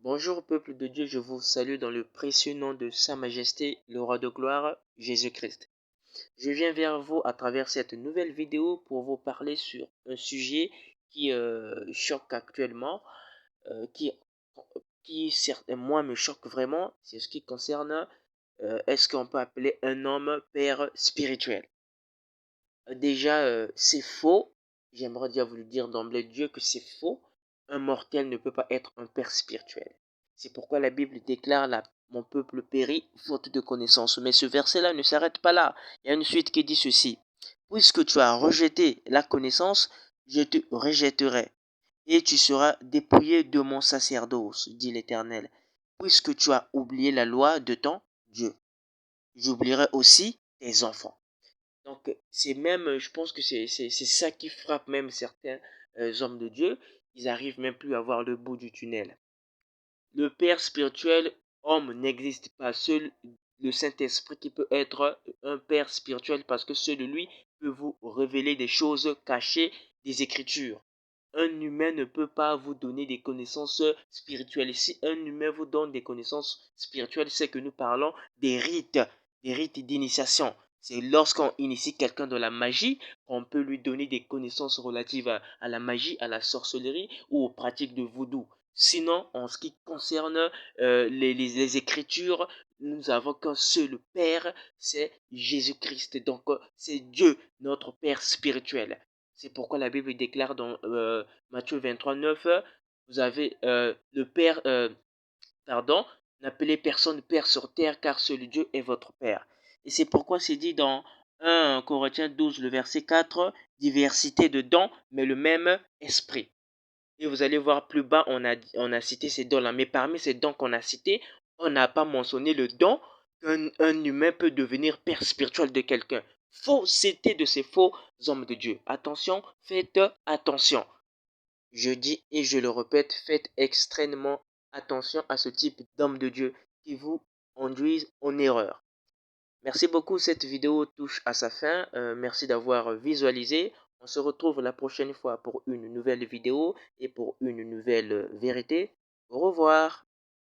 Bonjour peuple de Dieu, je vous salue dans le précieux nom de Sa Majesté, le Roi de gloire, Jésus-Christ. Je viens vers vous à travers cette nouvelle vidéo pour vous parler sur un sujet qui choque actuellement, euh, qui, qui certes, moi me choque vraiment, c'est ce qui concerne est-ce qu'on peut appeler un homme père spirituel. Déjà, c'est faux. J'aimerais déjà vous le dire d'emblée de Dieu que c'est faux. Un mortel ne peut pas être un père spirituel. C'est pourquoi la Bible déclare mon peuple périt faute de connaissance. Mais ce verset-là ne s'arrête pas là. Il y a une suite qui dit ceci. Puisque tu as rejeté la connaissance, je te rejetterai. Et tu seras dépouillé de mon sacerdoce, dit l'Éternel. Puisque tu as oublié la loi de ton Dieu, j'oublierai aussi tes enfants. Donc, c'est même, je pense que c'est ça qui frappe même certains hommes de Dieu. Ils arrivent même plus à voir le bout du tunnel. Le Père spirituel, homme, n'existe pas. Seul le Saint-Esprit qui peut être un Père spirituel parce que seul lui peut vous révéler des choses cachées des Écritures. Un humain ne peut pas vous donner des connaissances spirituelles. Si un humain vous donne des connaissances spirituelles, c'est que nous parlons des rites d'initiation. C'est lorsqu'on initie quelqu'un dans la magie qu'on peut lui donner des connaissances relatives à la magie, à la sorcellerie ou aux pratiques de voodoo. Sinon, en ce qui concerne les Écritures, nous avons qu'un seul Père, c'est Jésus-Christ. Donc, c'est Dieu, notre Père spirituel. C'est pourquoi la Bible déclare dans Matthieu 23, 9, vous avez le Père, pardon, n'appelez personne Père sur terre, car seul Dieu est votre Père. Et c'est pourquoi c'est dit dans 1 Corinthiens 12, le verset 4, diversité de dons, mais le même esprit. Et vous allez voir plus bas, on a cité ces dons-là. Mais parmi ces dons qu'on a cités, on n'a pas mentionné le don qu'un humain peut devenir père spirituel de quelqu'un. Fausseté de ces faux hommes de Dieu. Attention, faites attention. Je dis et je le répète, faites extrêmement attention à ce type d'hommes de Dieu qui vous conduisent en erreur. Merci beaucoup, cette vidéo touche à sa fin. Merci d'avoir visualisé. On se retrouve la prochaine fois pour une nouvelle vidéo et pour une nouvelle vérité. Au revoir.